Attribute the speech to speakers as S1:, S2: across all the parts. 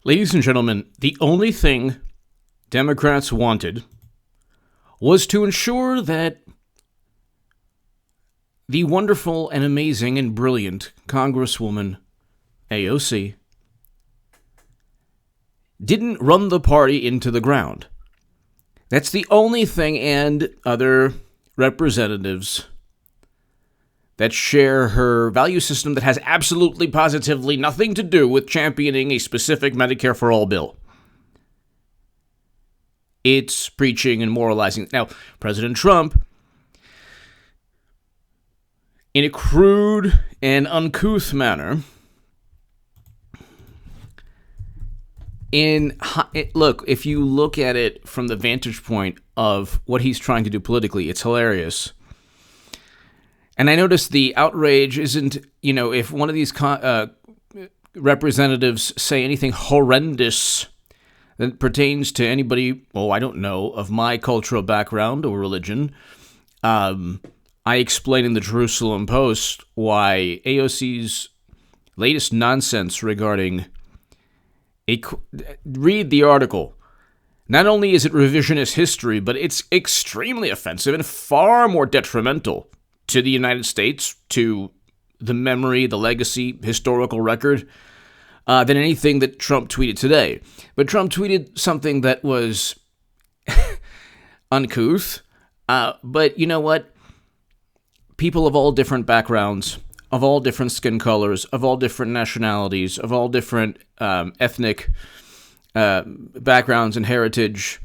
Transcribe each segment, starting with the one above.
S1: Ladies and gentlemen, the only thing Democrats wanted was to ensure that the wonderful and amazing and brilliant Congresswoman AOC didn't run the party into the ground. That's the only thing, and other representatives that share her value system that has absolutely, positively nothing to do with championing a specific Medicare for All bill. It's preaching and moralizing. Now, President Trump, in a crude and uncouth manner, look, if you look at it from the vantage point of what he's trying to do politically, it's hilarious. And I noticed the outrage isn't, if one of these representatives say anything horrendous that pertains to anybody, I don't know, of my cultural background or religion, I explain in the Jerusalem Post why AOC's latest nonsense regarding read the article. Not only is it revisionist history, but it's extremely offensive and far more detrimental to the United States, to the memory, the legacy, historical record, than anything that Trump tweeted today. But Trump tweeted something that was uncouth. But you know what? People of all different backgrounds, of all different skin colors, of all different nationalities, of all different ethnic backgrounds and heritage,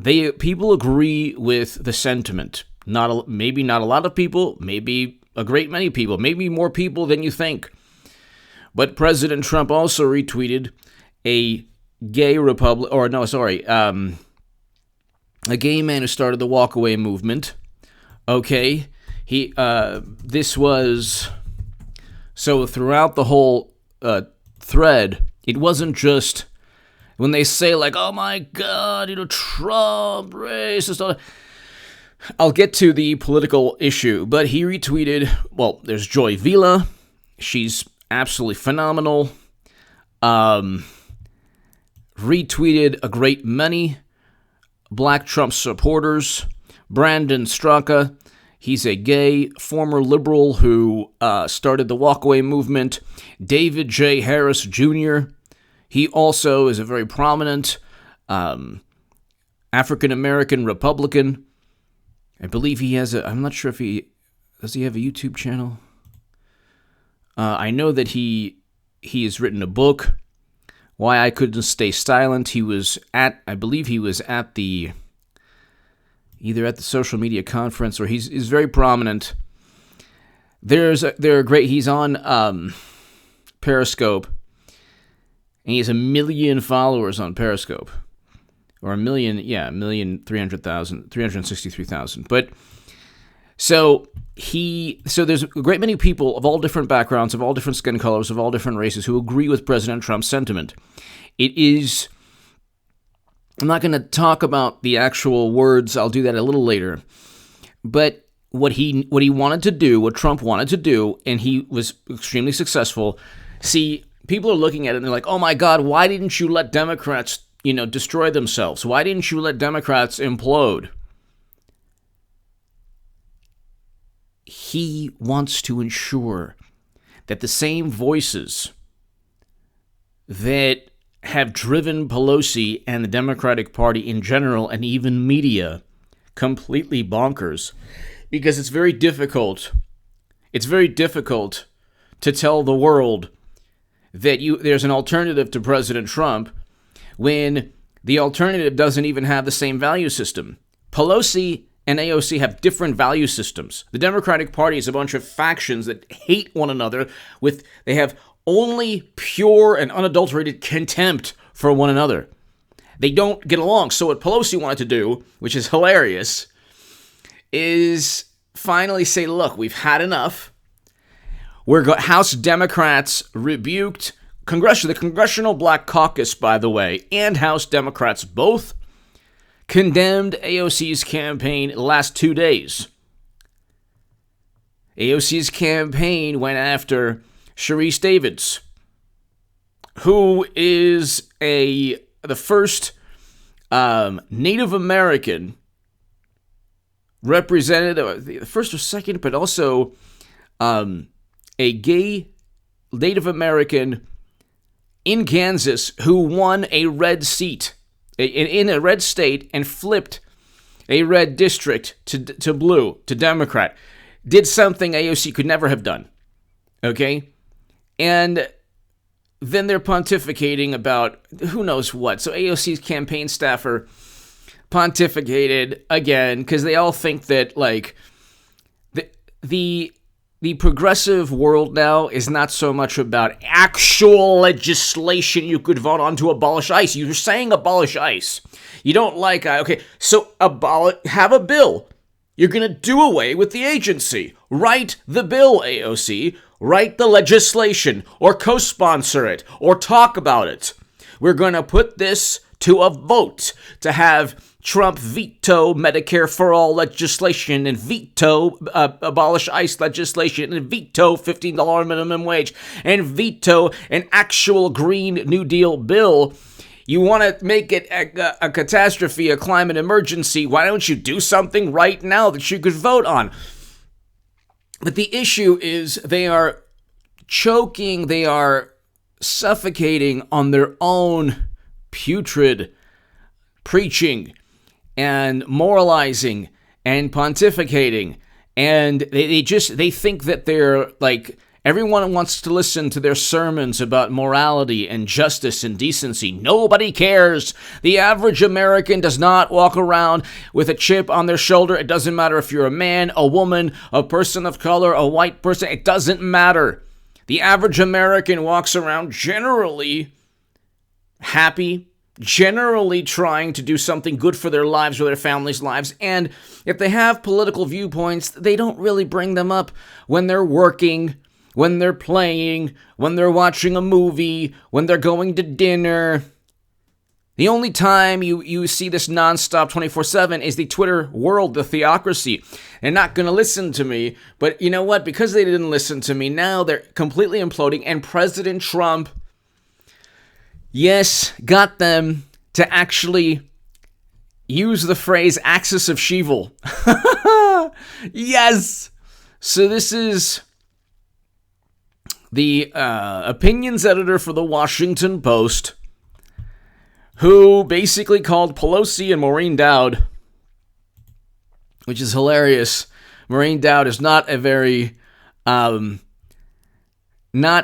S1: people agree with the sentiment. Maybe not a lot of people, maybe a great many people, maybe more people than you think. But President Trump also retweeted a gay a gay man who started the walkaway movement. Okay, this was, so throughout the whole thread, it wasn't just when they say like, oh my God, Trump, racist, I'll get to the political issue, but he retweeted, there's Joy Vila. She's absolutely phenomenal. Retweeted a great many Black Trump supporters. Brandon Straka, he's a gay former liberal who started the walkaway movement. David J. Harris Jr., he also is a very prominent African-American Republican. I believe he has I'm not sure if does he have a YouTube channel? I know that he has written a book, Why I Couldn't Stay Silent. I believe he was at either at the social media conference, or he's very prominent. They're great. He's on Periscope, and he has 1 million followers on Periscope. Or 363,000. But so there's a great many people of all different backgrounds, of all different skin colors, of all different races who agree with President Trump's sentiment. I'm not going to talk about the actual words. I'll do that a little later. But what he wanted to do, what Trump wanted to do, and he was extremely successful. See, people are looking at it and they're like, oh my God, why didn't you let Democrats destroy themselves? Why didn't you let Democrats implode? He wants to ensure that the same voices that have driven Pelosi and the Democratic Party in general, and even media, completely bonkers, because it's very difficult to tell the world that there's an alternative to President Trump when the alternative doesn't even have the same value system. Pelosi and AOC have different value systems. The Democratic Party is a bunch of factions that hate one another. They have only pure and unadulterated contempt for one another. They don't get along. So what Pelosi wanted to do, which is hilarious, is finally say, look, we've had enough. House Democrats rebuked the Congressional Black Caucus, by the way, and House Democrats both condemned AOC's campaign the last 2 days. AOC's campaign went after Sharice Davids who is the first Native American representative, the first or second, but also a gay Native American in Kansas who won a red seat in a red state and flipped a red district to blue, to Democrat, did something AOC could never have done. Okay? And then they're pontificating about who knows what. So AOC's campaign staffer pontificated again because they all think that, like, the progressive world now is not so much about actual legislation you could vote on to abolish ICE. You're saying abolish ICE. You don't like, okay, so have a bill. You're going to do away with the agency. Write the bill, AOC. Write the legislation, or co-sponsor it, or talk about it. We're going to put this to a vote to have Trump veto Medicare for all legislation and veto abolish ICE legislation and veto $15 minimum wage and veto an actual Green New Deal bill. You want to make it a catastrophe, a climate emergency. Why don't you do something right now that you could vote on? But the issue is they are choking, they are suffocating on their own putrid preaching and moralizing and pontificating, and they think that they're like, everyone wants to listen to their sermons about morality and justice and decency. Nobody cares. The average American does not walk around with a chip on their shoulder. It doesn't matter if you're a man, a woman, a person of color, a white person. It doesn't matter. The average American walks around generally happy, generally trying to do something good for their lives or their families' lives. And if they have political viewpoints, they don't really bring them up when they're working, when they're playing, when they're watching a movie, when they're going to dinner. The only time you see this nonstop 24/7 is the Twitter world, the theocracy. They're not going to listen to me, but you know what? Because they didn't listen to me, now they're completely imploding, and President Trump, yes, got them to actually use the phrase axis of Shevil. Yes! So this is the opinions editor for the Washington Post, who basically called Pelosi and Maureen Dowd, which is hilarious. Maureen Dowd is not a very, not a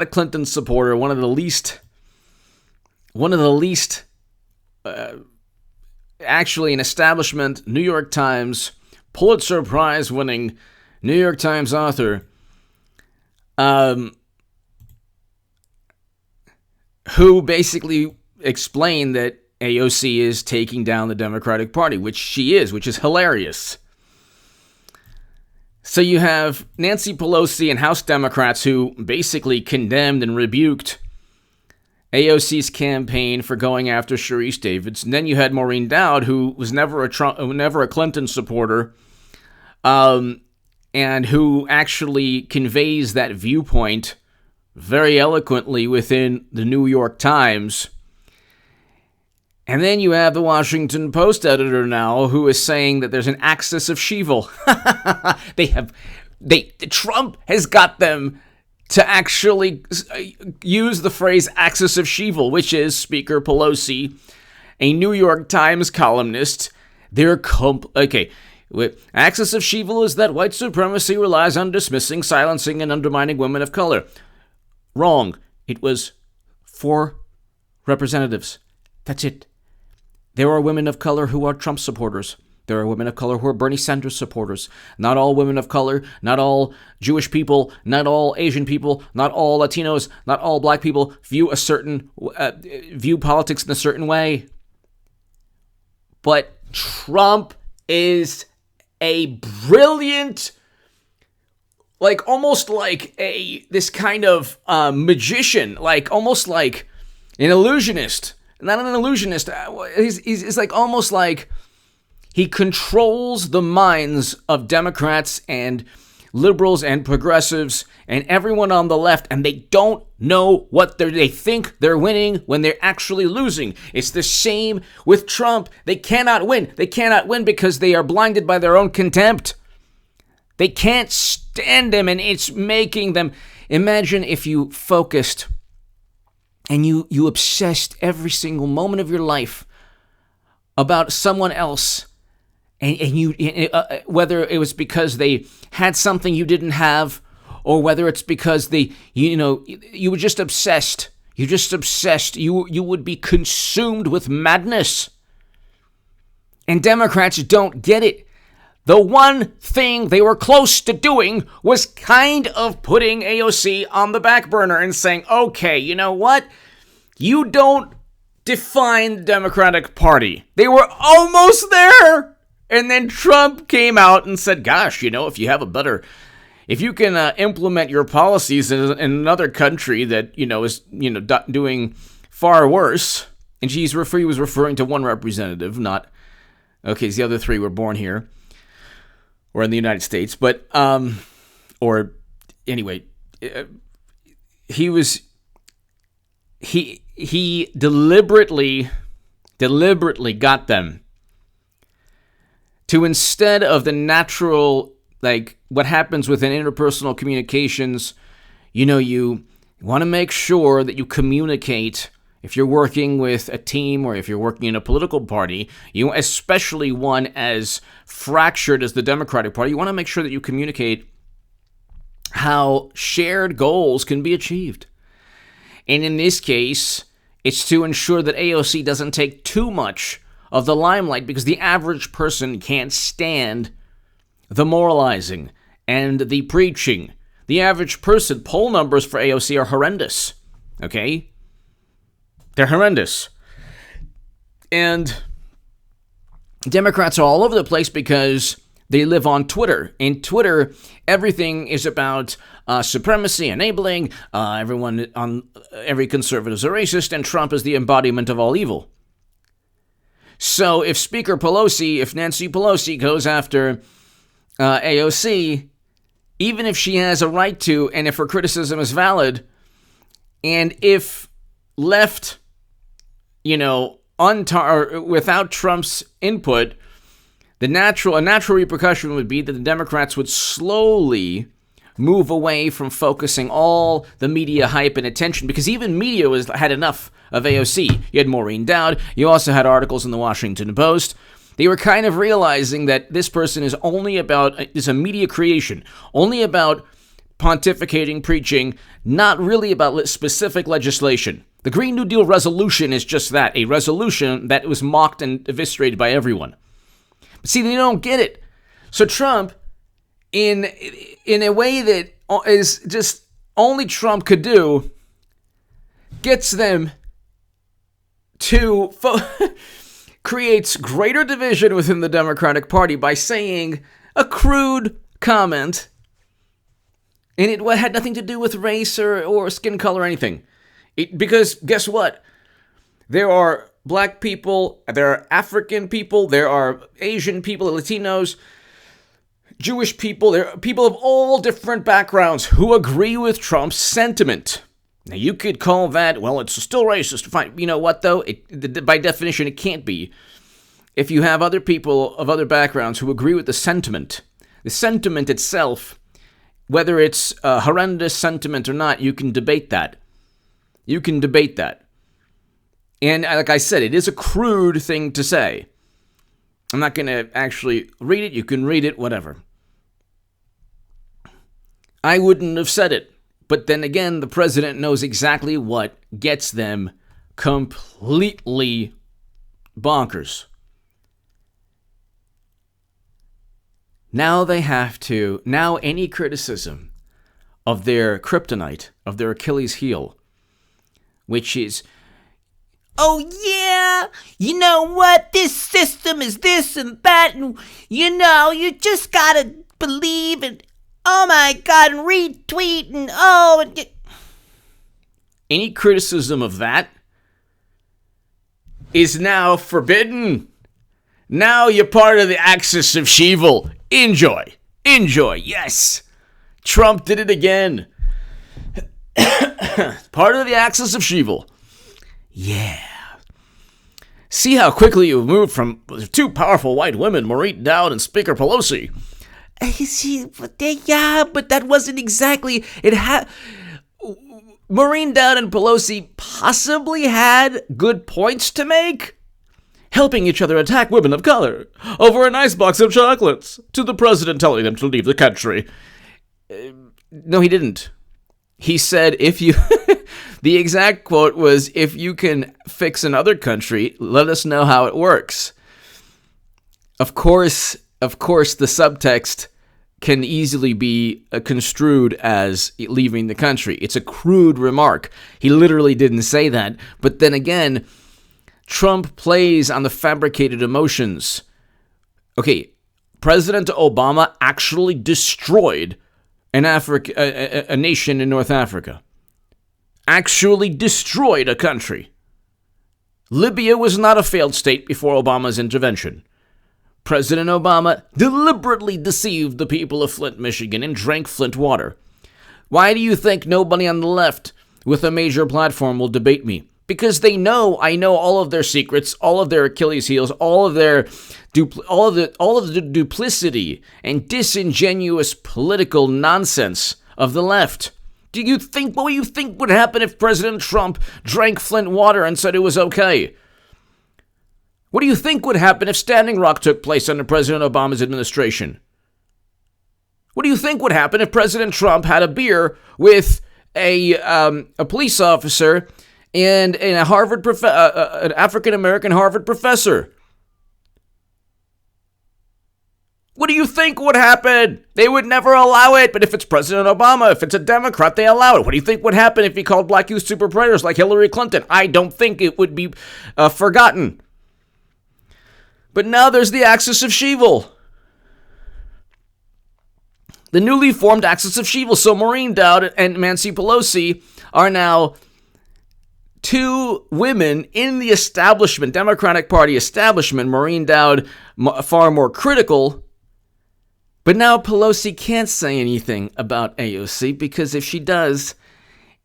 S1: Clinton supporter. One of the least, actually an establishment New York Times Pulitzer Prize winning New York Times author, who basically explained that AOC is taking down the Democratic Party, which she is, which is hilarious. So you have Nancy Pelosi and House Democrats who basically condemned and rebuked AOC's campaign for going after Sharice Davids. And then you had Maureen Dowd, who was never a Clinton supporter, and who actually conveys that viewpoint very eloquently within the New York Times. And then you have the Washington Post editor now who is saying that there's an axis of Shevil. Trump has got them to actually use the phrase axis of Shevil, which is Speaker Pelosi, a New York Times columnist. Axis of Shevil is that white supremacy relies on dismissing, silencing, and undermining women of color. Wrong. It was 4 representatives. That's it. There are women of color who are Trump supporters. There are women of color who are Bernie Sanders supporters. Not all women of color, not all Jewish people, not all Asian people, not all Latinos, not all black people view politics in a certain way. But Trump is a brilliant, almost like this kind of magician, almost like an illusionist. Not an illusionist. He's like almost like he controls the minds of Democrats and liberals and progressives and everyone on the left, and they don't know what they think they're winning when they're actually losing. It's the same with Trump. They cannot win. They cannot win because they are blinded by their own contempt. They can't stand him, and it's making them... Imagine if you focused and you obsessed every single moment of your life about someone else, and you whether it was because they had something you didn't have, or whether it's because you were just obsessed. You're just obsessed. You would be consumed with madness. And Democrats don't get it. The one thing they were close to doing was kind of putting AOC on the back burner and saying, okay, you know what? You don't define the Democratic Party. They were almost there. And then Trump came out and said, gosh, if you can implement your policies in another country that, is, doing far worse. And he was referring to one representative, not, okay, the other three were born here or in the United States. But, or anyway, he deliberately got them to, instead of the natural, like what happens within interpersonal communications, you want to make sure that you communicate. If you're working with a team or if you're working in a political party, especially one as fractured as the Democratic Party, you want to make sure that you communicate how shared goals can be achieved. And in this case, it's to ensure that AOC doesn't take too much of the limelight, because the average person can't stand the moralizing and the preaching. The average person, poll numbers for AOC are horrendous. Okay? They're horrendous. And Democrats are all over the place because they live on Twitter. In Twitter, everything is about supremacy, enabling, every conservative is a racist, and Trump is the embodiment of all evil. So if Nancy Pelosi goes after AOC, even if she has a right to, and if her criticism is valid, and if left, without Trump's input, a natural repercussion would be that the Democrats would slowly move away from focusing all the media hype and attention, because even media had enough of AOC. You had Maureen Dowd. You also had articles in the Washington Post. They were kind of realizing that this person is a media creation, only about pontificating, preaching, not really about specific legislation. The Green New Deal resolution is just that, a resolution that was mocked and eviscerated by everyone. But see, they don't get it. So Trump, in a way that is just only Trump could do, gets them to creates greater division within the Democratic Party by saying a crude comment, and it had nothing to do with race or skin color or anything. Because guess what? There are black people, there are African people, there are Asian people, Latinos, Jewish people, there are people of all different backgrounds who agree with Trump's sentiment. Now, you could call that, well, it's still racist. Fine. You know what, though? By definition, it can't be. If you have other people of other backgrounds who agree with the sentiment itself, whether it's a horrendous sentiment or not, you can debate that. And like I said, it is a crude thing to say. I'm not going to actually read it. You can read it, whatever. I wouldn't have said it. But then again, the president knows exactly what gets them completely bonkers. Now any criticism of their kryptonite, of their Achilles heel, which is, oh yeah, you know what, this system is this and that, and you just gotta believe and oh my God, and retweet, and any criticism of that is now forbidden. Now you're part of the axis of Shevil. Enjoy, yes. Trump did it again. Part of the axis of Shevil. Yeah. See how quickly you've moved from two powerful white women, Maureen Dowd and Speaker Pelosi. Yeah, but that wasn't exactly... Maureen Dowd and Pelosi possibly had good points to make. Helping each other attack women of color over a nice box of chocolates to the president telling them to leave the country. No, he didn't. He said, if you... The exact quote was, if you can fix another country, let us know how it works. Of course, the subtext can easily be construed as leaving the country. It's a crude remark. He literally didn't say that. But then again, Trump plays on the fabricated emotions. Okay, President Obama actually destroyed a nation in North Africa. Actually destroyed a country. Libya was not a failed state before Obama's intervention. President Obama deliberately deceived the people of Flint, Michigan, and drank Flint water. Why do you think nobody on the left with a major platform will debate me? Because they know I know all of their secrets, all of their Achilles heels, all of the duplicity and disingenuous political nonsense of the left. What do you think would happen if President Trump drank Flint water and said it was okay? What do you think would happen if Standing Rock took place under President Obama's administration? What do you think would happen if President Trump had a beer with a police officer and an African-American Harvard professor? What do you think would happen? They would never allow it. But if it's President Obama, if it's a Democrat, they allow it. What do you think would happen if he called black youth super predators like Hillary Clinton? I don't think it would be forgotten. But now there's the axis of Shevil. The newly formed axis of Shevil. So Maureen Dowd and Nancy Pelosi are now two women in the establishment, Democratic Party establishment. Maureen Dowd far more critical. But now Pelosi can't say anything about AOC because if she does,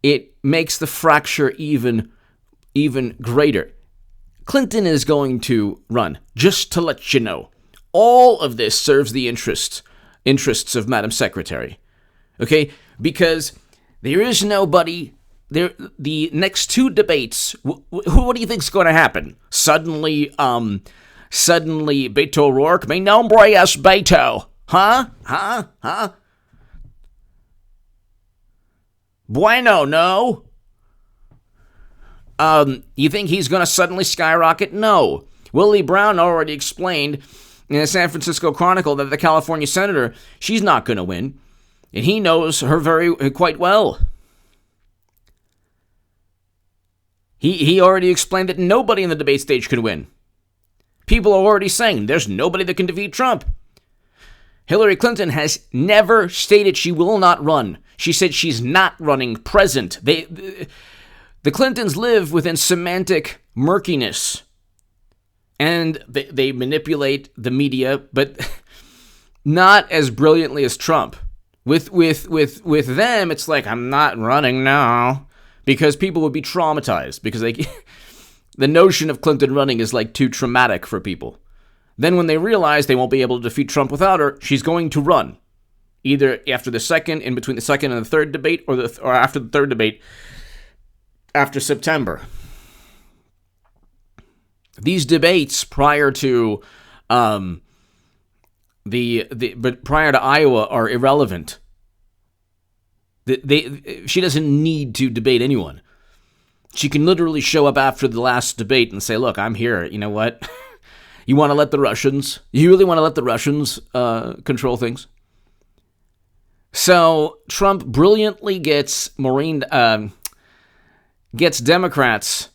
S1: it makes the fracture even greater. Clinton is going to run, just to let you know. All of this serves the interests of Madam Secretary. Okay? Because there is nobody... The next two debates, what do you think is going to happen? Suddenly Beto O'Rourke, mi nombre es Beto. Huh? Bueno, no. You think he's going to suddenly skyrocket? No. Willie Brown already explained in the San Francisco Chronicle that the California senator, she's not going to win. And he knows her quite well. He already explained that nobody in the debate stage can win. People are already saying there's nobody that can defeat Trump. Hillary Clinton has never stated she will not run. She said she's not running present. The Clintons live within semantic murkiness. And they manipulate the media, but not as brilliantly as Trump. With them, it's like, I'm not running now. Because people would be traumatized. Because the notion of Clinton running is like too traumatic for people. Then when they realize they won't be able to defeat Trump without her, she's going to run. Either after the second, in between the second and the third debate, or after the third debate, after September. These debates prior to prior to Iowa are irrelevant. She doesn't need to debate anyone. She can literally show up after the last debate and say, look, I'm here. You know what? You want to let the Russians? You really want to let the Russians control things? So Trump brilliantly gets Democrats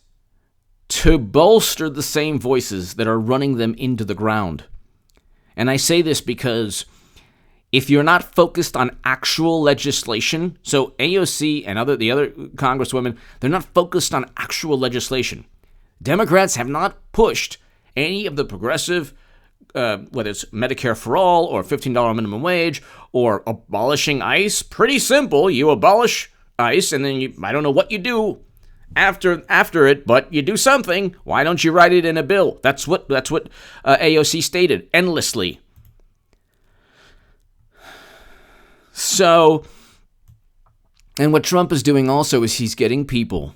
S1: to bolster the same voices that are running them into the ground. And I say this because if you're not focused on actual legislation, so AOC and the other congresswomen, they're not focused on actual legislation. Democrats have not pushed any of the progressive, whether it's Medicare for all or $15 minimum wage or abolishing ICE. Pretty simple. You abolish ICE, and then I don't know what you do after it, but you do something. Why don't you write it in a bill? That's what AOC stated endlessly. So, and what Trump is doing also is he's getting people,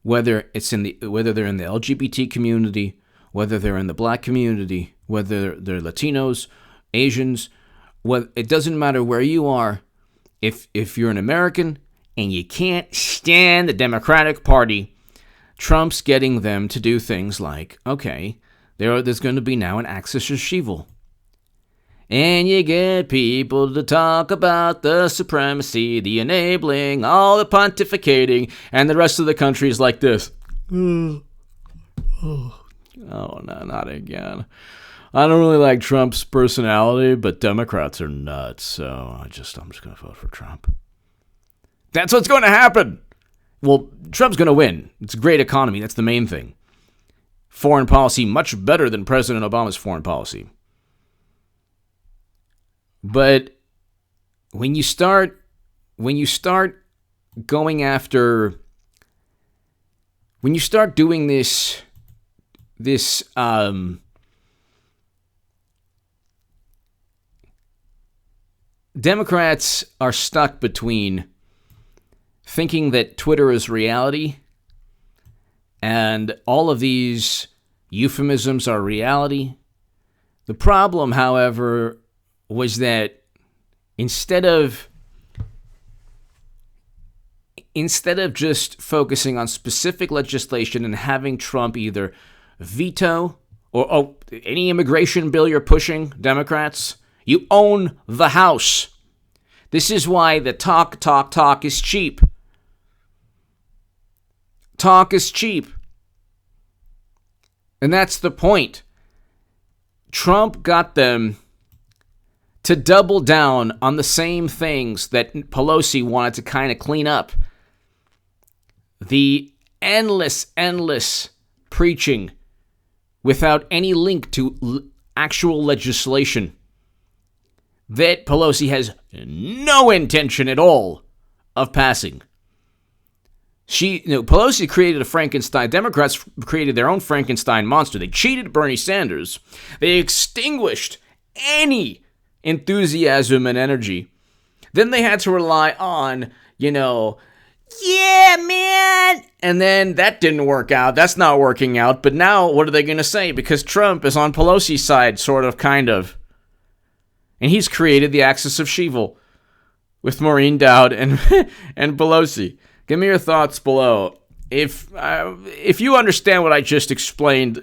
S1: whether they're in the LGBT community, whether they're in the black community, whether they're Latinos, Asians, it doesn't matter where you are. If you're an American and you can't stand the Democratic Party, Trump's getting them to do things like, okay, there's going to be now an axis of Shevil. And you get people to talk about the supremacy, the enabling, all the pontificating, and the rest of the country is like this. Oh, no, not again. I don't really like Trump's personality, but Democrats are nuts, so I'm just going to vote for Trump. That's what's going to happen. Well, Trump's going to win. It's a great economy. That's the main thing. Foreign policy, much better than President Obama's foreign policy. But when you start going after, when you start doing this Democrats are stuck between thinking that Twitter is reality and all of these euphemisms are reality. The problem, however, was that instead of just focusing on specific legislation and having Trump either veto or any immigration bill you're pushing, Democrats, you own the House. This is why the talk is cheap. Talk is cheap. And that's the point. Trump got them to double down on the same things that Pelosi wanted to kind of clean up. The endless preaching without any link to actual legislation that Pelosi has no intention at all of passing. Pelosi created a Frankenstein. Democrats created their own Frankenstein monster. They cheated Bernie Sanders. They extinguished any enthusiasm and energy. Then they had to rely on, yeah, man. And then that didn't work out. That's not working out. But now what are they going to say? Because Trump is on Pelosi's side, sort of, kind of. And he's created the axis of Shevil with Maureen Dowd and Pelosi. Give me your thoughts below. If you understand what I just explained,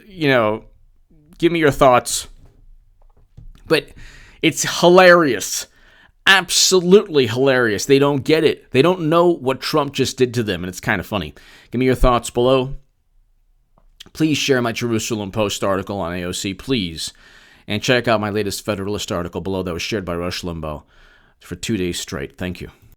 S1: give me your thoughts. But it's hilarious. Absolutely hilarious. They don't get it. They don't know what Trump just did to them, and it's kind of funny. Give me your thoughts below. Please share my Jerusalem Post article on AOC, please. And check out my latest Federalist article below that was shared by Rush Limbaugh for 2 days straight. Thank you.